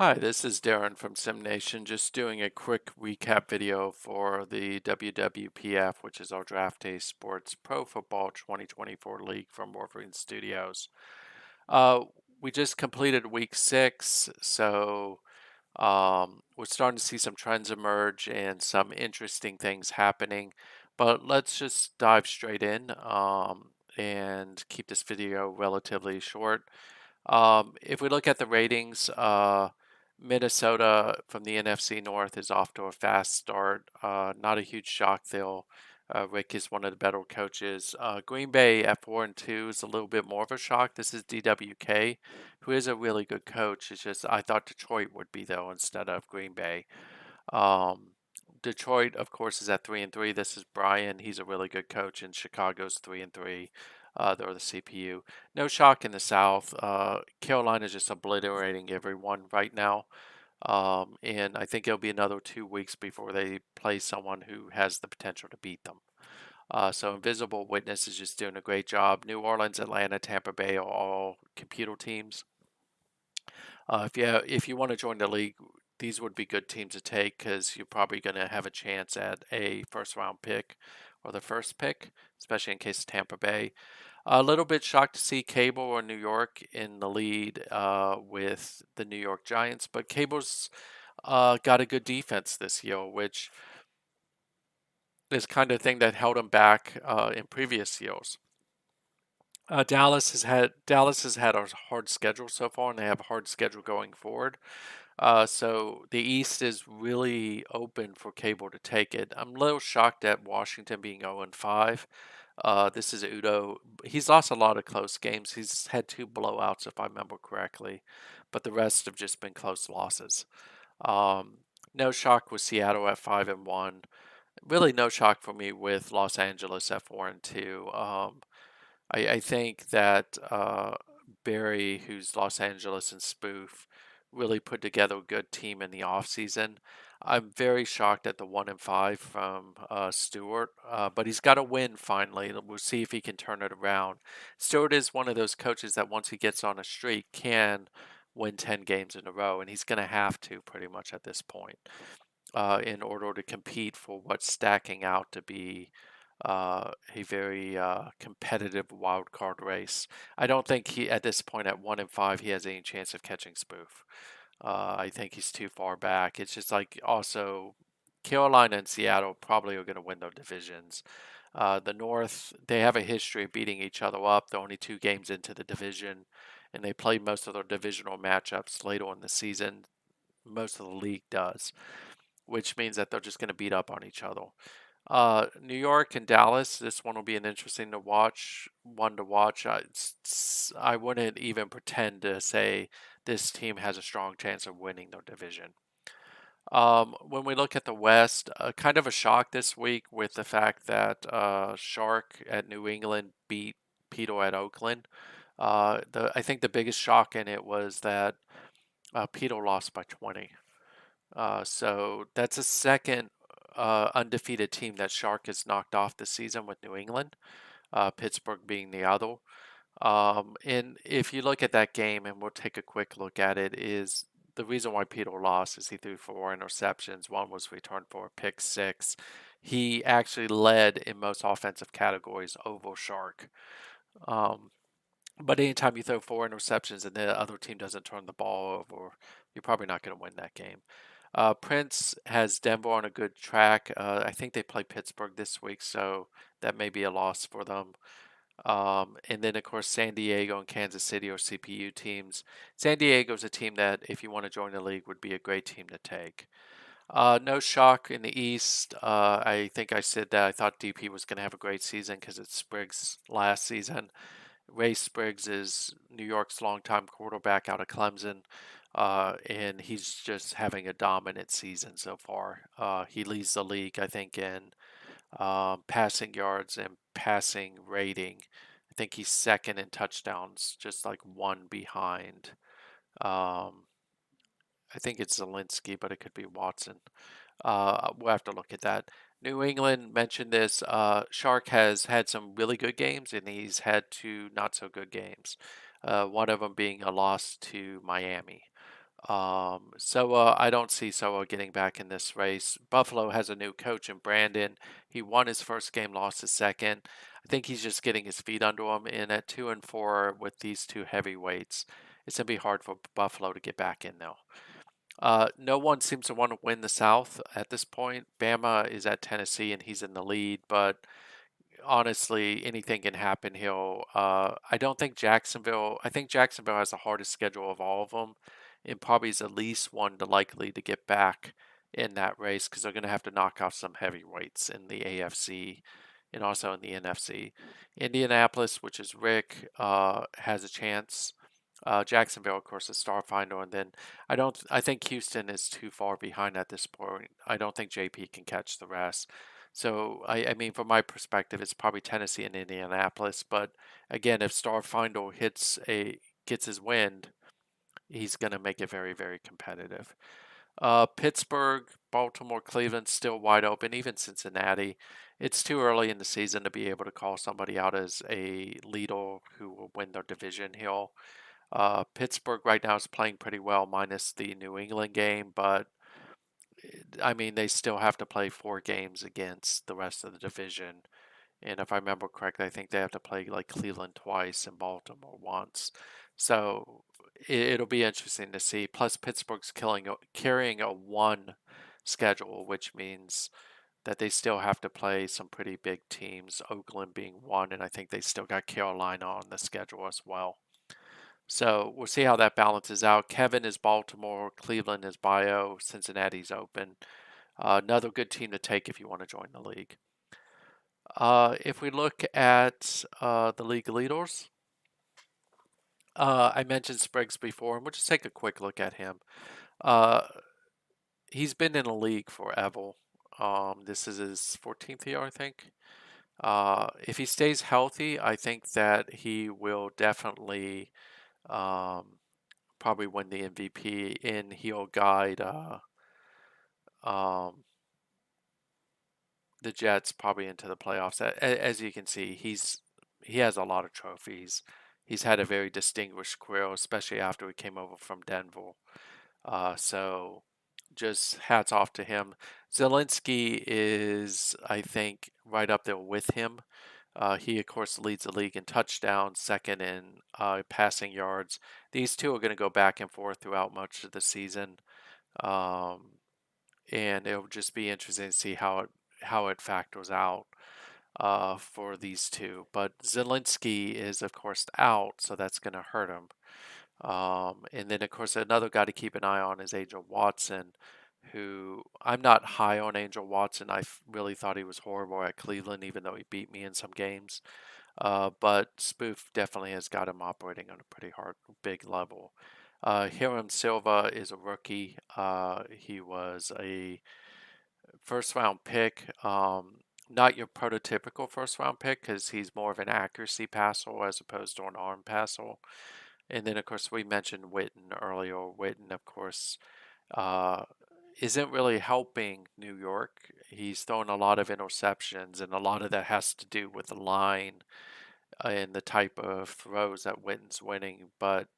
Hi, this is Darren from SimNation, just doing a quick recap video for the WWPF, which is our Draft Day Sports Pro Football 2024 League from Wolverine Studios. Uh, we just completed week 6, so we're starting to see some trends emerge and some interesting things happening. But let's just dive straight in and keep this video relatively short. If we look at the ratings, Minnesota from the NFC North is off to a fast start. Not a huge shock, though. Rick is one of the better coaches. Green Bay at 4-2 is a little bit more of a shock. This is DWK, who is a really good coach. It's just I thought Detroit would be though instead of Green Bay. Um, Detroit, of course, is at 3-3. This is Brian. He's a really good coach, and Chicago's 3-3. They're the CPU. No shock in the South. Carolina's just obliterating everyone right now. And I think it'll be another 2 weeks before they play someone who has the potential to beat them. So Invisible Witness is just doing a great job. New Orleans, Atlanta, Tampa Bay are all computer teams. If you want to join the league, these would be good teams to take because you're probably going to have a chance at a first round pick or the first pick, especially in case of Tampa Bay. A little bit shocked to see Cable or New York in the lead with the New York Giants, but Cable's got a good defense this year, which is kind of thing that held them back in previous years. Dallas has had a hard schedule so far, and they have a hard schedule going forward. So the East is really open for Cable to take it. I'm a little shocked at Washington being 0-5. This is Udo. He's lost a lot of close games. He's had two blowouts, if I remember correctly, but the rest have just been close losses. Um, no shock with Seattle at 5-1. Really, no shock for me with Los Angeles at 4-2. I think that Barry, who's Los Angeles and Spoof, really put together a good team in the offseason. I'm very shocked at the 1-5 from Stewart, but he's got to win finally. We'll see if he can turn it around. Stewart is one of those coaches that once he gets on a streak can win 10 games in a row, and he's going to have to pretty much at this point in order to compete for what's stacking out to be a very competitive wild card race. I don't think he, at this point at 1-5, he has any chance of catching Spoof. I think he's too far back. It's just like also Carolina and Seattle probably are going to win their divisions. The North, they have a history of beating each other up. They're only 2 games into the division, and they play most of their divisional matchups later in the season. Most of the league does, which means that they're just going to beat up on each other. New York and Dallas. This one will be an interesting to watch. One to watch. I wouldn't even pretend to say this team has a strong chance of winning their division. When we look at the West, kind of a shock this week with the fact that Shark at New England beat Peter at Oakland. I think the biggest shock in it was that Peter lost by 20. So that's a second undefeated team that Shark has knocked off this season with New England, Pittsburgh being the other. And if you look at that game, and we'll take a quick look at it, is the reason why Peter lost is he threw 4 interceptions. One was returned for a pick six. He actually led in most offensive categories over Shark. Um, but anytime you throw 4 interceptions and the other team doesn't turn the ball over, you're probably not going to win that game. Prince has Denver on a good track. I think they play Pittsburgh this week, so that may be a loss for them. And then, of course, San Diego and Kansas City are CPU teams. San Diego is a team that, if you want to join the league, would be a great team to take. No shock in the East. I think I said that I thought DP was going to have a great season because it's Spriggs' last season. Ray Spriggs is New York's longtime quarterback out of Clemson, and he's just having a dominant season so far. He leads the league, I think, in passing yards and passing rating. I think he's second in touchdowns, just like one behind. Um, I think it's Zelensky, but it could be Watson. We'll have to look at that. New England mentioned this. Shark has had some really good games, and he's had two not so good games. One of them being a loss to Miami. I don't see Soa getting back in this race. Buffalo has a new coach in Brandon. He won his first game, lost his second. I think he's just getting his feet under him. And at 2-4 with these two heavyweights, it's gonna be hard for Buffalo to get back in though. No one seems to want to win the South at this point. Bama is at Tennessee and he's in the lead, but honestly, anything can happen. I don't think Jacksonville. I think Jacksonville has the hardest schedule of all of them, and probably is the least one to likely to get back in that race because they're going to have to knock off some heavyweights in the AFC and also in the NFC. Indianapolis, which is Rick, has a chance. Jacksonville, of course, is Starfinder, and then I think Houston is too far behind at this point. I don't think JP can catch the rest. So I mean, from my perspective, it's probably Tennessee and Indianapolis. But again, if Starfinder gets his wind, he's going to make it very, very competitive. Pittsburgh, Baltimore, Cleveland still wide open. Even Cincinnati. It's too early in the season to be able to call somebody out as a leader who will win their division here. Pittsburgh right now is playing pretty well, minus the New England game, but I mean, they still have to play 4 games against the rest of the division. And if I remember correctly, I think they have to play like Cleveland twice and Baltimore once. So it'll be interesting to see. Plus, Pittsburgh's carrying a one schedule, which means that they still have to play some pretty big teams, Oakland being one, and I think they still got Carolina on the schedule as well. So we'll see how that balances out. Kevin is Baltimore, Cleveland is Bio, Cincinnati's open. Another good team to take if you want to join the league. If we look at the league leaders, I mentioned Spriggs before, and we'll just take a quick look at him. Uh, he's been in the league forever. This is his 14th year, I think. If he stays healthy, I think that he will definitely probably win the MVP, and he'll guide um, the Jets probably into the playoffs. As you can see, he has a lot of trophies. He's had a very distinguished career, especially after he came over from Denver. So just hats off to him. Zelensky is, I think, right up there with him. He, of course, leads the league in touchdowns, second in passing yards. These two are going to go back and forth throughout much of the season. Um, and it'll just be interesting to see how it factors out for these two. But Zelensky is, of course, out, so that's going to hurt him. And then, of course, another guy to keep an eye on is Angel Watson, who I'm not high on Angel Watson. Really thought he was horrible at Cleveland, even though he beat me in some games. But Spoof definitely has got him operating on a pretty big level. Hiram Silva is a rookie. He was a first round pick. Not your prototypical first round pick because he's more of an accuracy passer as opposed to an arm passer. And then, of course, we mentioned Witten earlier. Witten, of course, uh, isn't really helping New York. He's throwing a lot of interceptions, and a lot of that has to do with the line and the type of throws that Witten's winning. But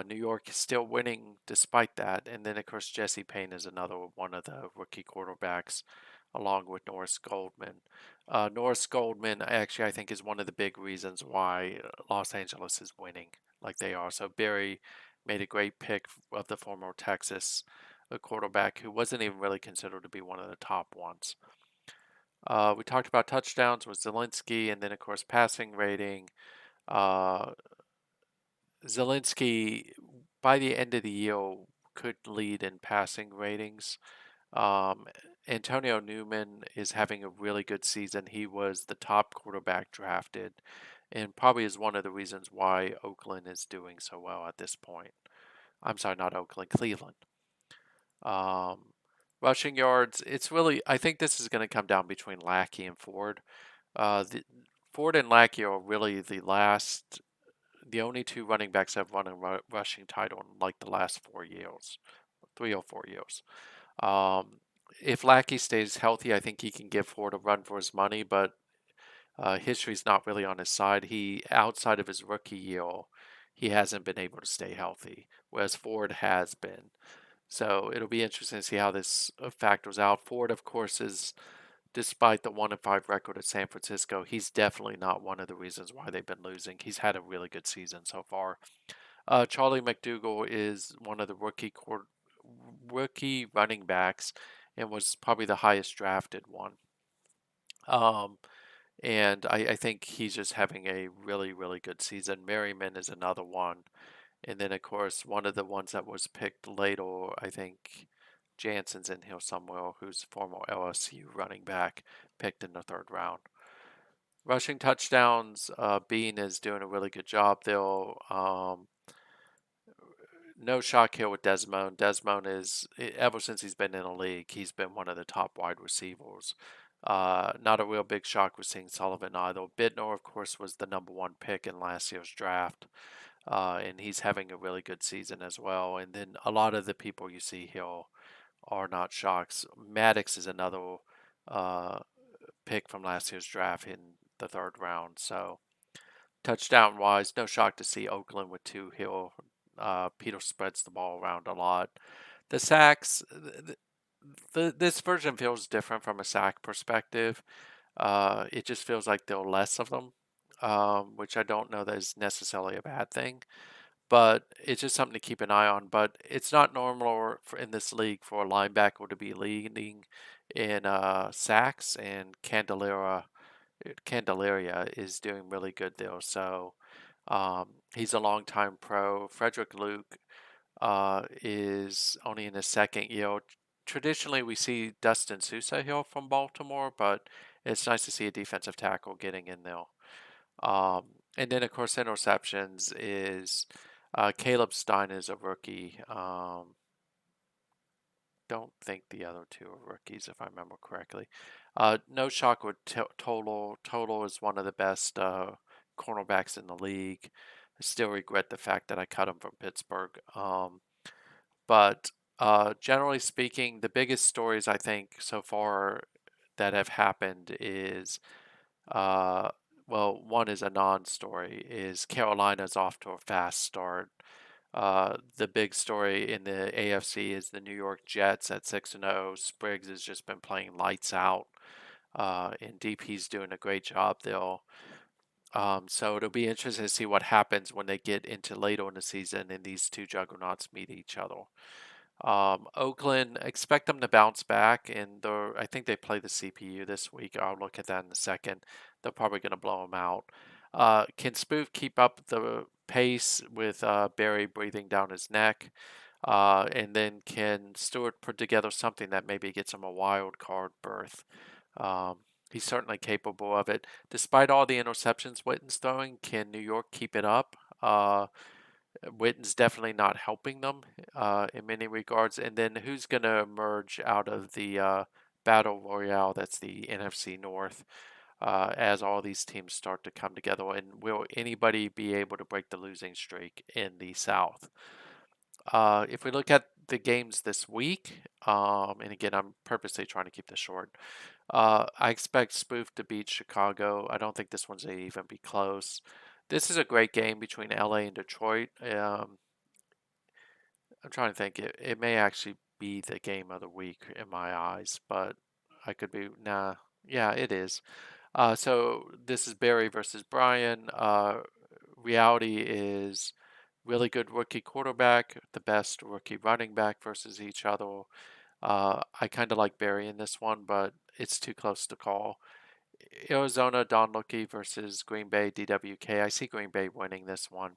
New York is still winning despite that. And then, of course, Jesse Payne is another one of the rookie quarterbacks, along with Norris Goldman. Norris Goldman, actually, I think, is one of the big reasons why Los Angeles is winning like they are. So Barry made a great pick of the former Texas quarterback who wasn't even really considered to be one of the top ones. We talked about touchdowns with Zelensky, and then, of course, passing rating. Uh, Zelensky, by the end of the year, could lead in passing ratings. Um, Antonio Newman is having a really good season. He was the top quarterback drafted, and probably is one of the reasons why Oakland is doing so well at this point. I'm sorry, not Oakland, Cleveland. Um, Rushing yards, I think this is going to come down between Lackey and Ford. Ford and Lackey are really the only two running backs that have won a rushing title in like the last 4 years, 3 or 4 years. Um, if Lackey stays healthy, I think he can give Ford a run for his money, but history's not really on his side. Outside of his rookie year, he hasn't been able to stay healthy, whereas Ford has been. So it'll be interesting to see how this factors out. Ford, of course, is despite the 1-5 record at San Francisco, he's definitely not one of the reasons why they've been losing. He's had a really good season so far. Charlie McDougal is one of the rookie running backs and was probably the highest drafted one. Um, and I think he's just having a really, really good season. Merriman is another one. And then, of course, one of the ones that was picked later, I think Jansen's in here somewhere, who's former LSU running back, picked in the third round. Rushing touchdowns, Bean is doing a really good job there. No shock here with Desmond. Desmond is, ever since he's been in the league, he's been one of the top wide receivers. Not a real big shock with seeing Sullivan either. Bittner, of course, was the #1 pick in last year's draft, and he's having a really good season as well. And then a lot of the people you see here are not shocks. Maddox is another uh, pick from last year's draft in the third round. So touchdown wise, no shock to see Oakland with 2 here. Peter spreads the ball around a lot. The sacks, this version feels different from a sack perspective. It just feels like there are less of them, which I don't know that is necessarily a bad thing, but it's just something to keep an eye on. But it's not normal in this league for a linebacker to be leading in sacks, and Candelaria is doing really good there. So he's a longtime pro. Frederick Luke is only in his second year. Traditionally, we see Dustin Sousa here from Baltimore, but it's nice to see a defensive tackle getting in there. Um, and then, of course, interceptions is Caleb Stein is a rookie. Don't think the other two are rookies, if I remember correctly. No shock with Total. Total is one of the best cornerbacks in the league. I still regret the fact that I cut him from Pittsburgh. But generally speaking, the biggest stories I think so far that have happened is, uh, well, one is a non-story, is Carolina's off to a fast start. The big story in the AFC is the New York Jets at 6-0. Spriggs has just been playing lights out, and DP's doing a great job there. So it'll be interesting to see what happens when they get into later in the season and these two juggernauts meet each other. Oakland, expect them to bounce back, and I think they play the CPU this week. I'll look at that in a second. They're probably going to blow them out. Can Spoof keep up the pace with Barry breathing down his neck? And then can Stewart put together something that maybe gets him a wild card berth? Um, he's certainly capable of it. Despite all the interceptions Witten's throwing, can New York keep it up? Witten's definitely not helping them in many regards. And then who's going to emerge out of the battle royale that's the NFC North as all these teams start to come together? And will anybody be able to break the losing streak in the South? If we look at the games this week, and again, I'm purposely trying to keep this short. I expect Spoof to beat Chicago. I don't think this one's going to even be close. This is a great game between LA and Detroit. I'm trying to think. It may actually be the game of the week in my eyes, but I could be. Nah, yeah, it is. So this is Barry versus Brian. Reality is really good rookie quarterback, the best rookie running back versus each other. I kind of like Barry in this one, but it's too close to call. Arizona, Don Lucky versus Green Bay, DWK. I see Green Bay winning this one.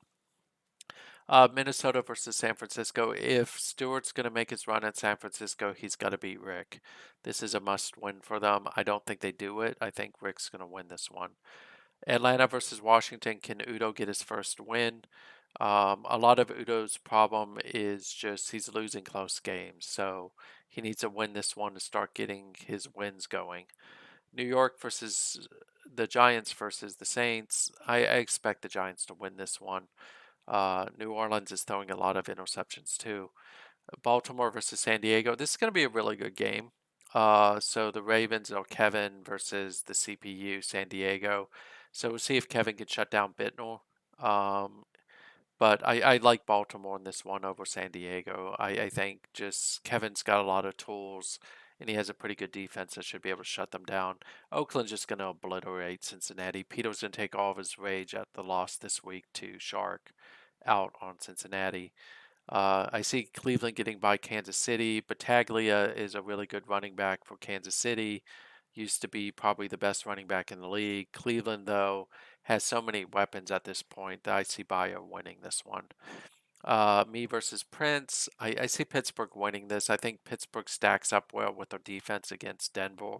Minnesota versus San Francisco. If Stewart's going to make his run at San Francisco, he's got to beat Rick. This is a must win for them. I don't think they do it. I think Rick's going to win this one. Atlanta versus Washington. Can Udo get his first win? A lot of Udo's problem is just he's losing close games. So he needs to win this one to start getting his wins going. New York versus the Giants versus the Saints. I expect the Giants to win this one. New Orleans is throwing a lot of interceptions too. Baltimore versus San Diego. This is going to be a really good game. So the Ravens are Kevin versus the CPU San Diego. So we'll see if Kevin can shut down Bittner. Um, But I like Baltimore in this one over San Diego. I think just Kevin's got a lot of tools and he has a pretty good defense that should be able to shut them down. Oakland's just going to obliterate Cincinnati. Peter's going to take all of his rage at the loss this week to Shark out on Cincinnati. I see Cleveland getting by Kansas City. Battaglia is a really good running back for Kansas City. Used to be probably the best running back in the league. Cleveland, though, has so many weapons at this point that I see Bayer winning this one. Me versus Prince. I see Pittsburgh winning this. I think Pittsburgh stacks up well with their defense against Denver,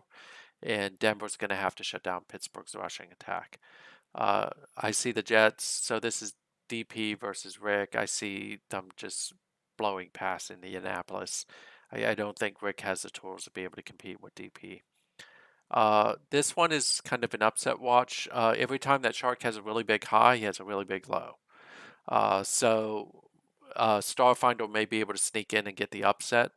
and Denver's going to have to shut down Pittsburgh's rushing attack. I see the Jets. So this is DP versus Rick. I see them just blowing past Indianapolis. I don't think Rick has the tools to be able to compete with DP. This one is kind of an upset watch. Every time that Shark has a really big high, he has a really big low. Starfinder may be able to sneak in and get the upset.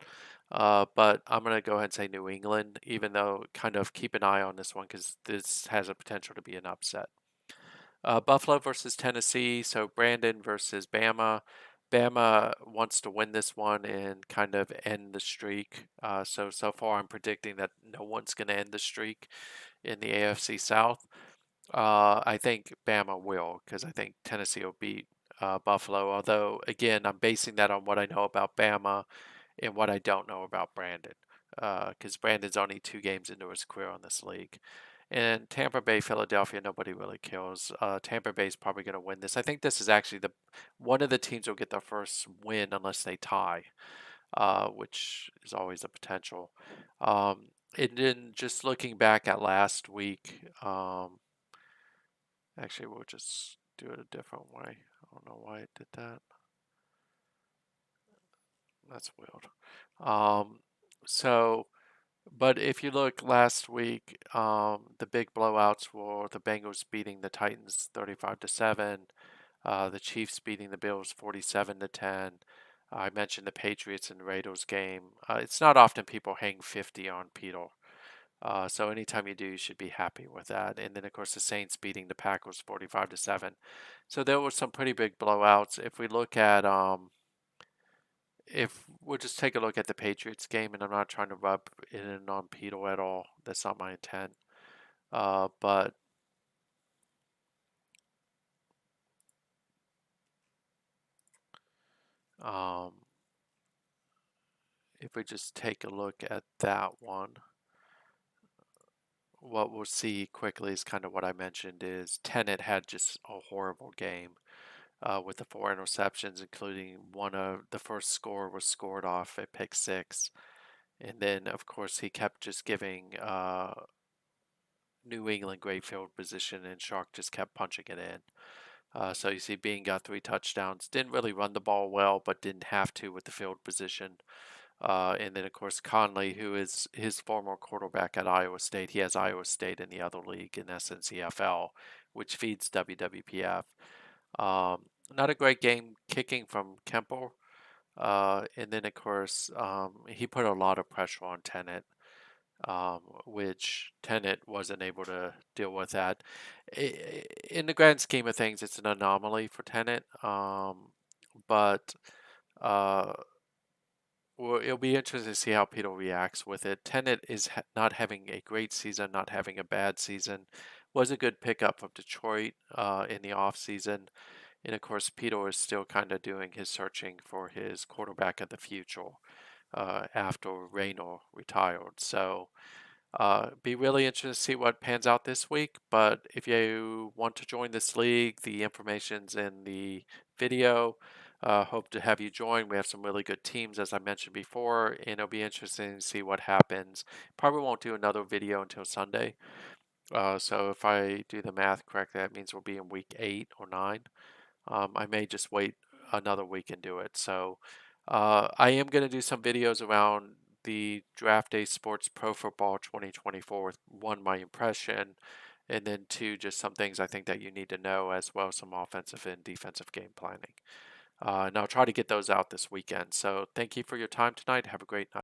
But I'm going to go ahead and say New England, even though kind of keep an eye on this one because this has a potential to be an upset. Buffalo versus Tennessee. So Brandon versus Bama. Bama wants to win this one and kind of end the streak. So far I'm predicting that no one's going to end the streak in the AFC South. I think Bama will because I think Tennessee will beat Buffalo. Although, again, I'm basing that on what I know about Bama and what I don't know about Brandon. Because Brandon's only 2 games into his career on this league. And Tampa Bay, Philadelphia, nobody really kills. Tampa Bay is probably going to win this. I think this is actually one of the teams will get their first win unless they tie, which is always a potential. And then just looking back at last week, actually we'll just do it a different way. I don't know why it did that. That's weird. Um, so But if you look last week, the big blowouts were the Bengals beating the Titans 35-7, the Chiefs beating the Bills 47-10. I mentioned the Patriots and Raiders game. It's not often people hang 50 on Peter. So anytime you do, you should be happy with that. And then of course the Saints beating the Packers 45-7. So there were some pretty big blowouts. If we look at if we'll just take a look at the Patriots game, and I'm not trying to rub it in on Peter at all. That's not my intent. But um, if we just take a look at that one, what we'll see quickly is kind of what I mentioned is Tenet had just a horrible game with the 4 interceptions, including one of the first score was scored off a pick six. And then, of course, he kept just giving New England great field position, and Shark just kept punching it in. So you see, Bean got 3 touchdowns. Didn't really run the ball well, but didn't have to with the field position. And then, of course, Conley, who is his former quarterback at Iowa State. He has Iowa State in the other league in SNCFL, which feeds WWPF. Not a great game kicking from Kemper. And then, of course, he put a lot of pressure on Tennant, which Tenet wasn't able to deal with that. In the grand scheme of things, it's an anomaly for Tenet, but uh, well, it'll be interesting to see how Peter reacts with it. Tenet is not having a great season, not having a bad season. Was a good pickup from Detroit in the offseason. And of course, Peter is still kind of doing his searching for his quarterback of the future after Rayner retired. So be really interested to see what pans out this week. But if you want to join this league, the information's in the video. Hope to have you join. We have some really good teams, as I mentioned before, and it'll be interesting to see what happens. Probably won't do another video until Sunday. So if I do the math correctly, that means we'll be in week 8 or 9. I may just wait another week and do it. So I am going to do some videos around the Draft Day Sports Pro Football 2024 with one, my impression, and then two, just some things I think that you need to know, as well as some offensive and defensive game planning. And I'll try to get those out this weekend. So thank you for your time tonight. Have a great night.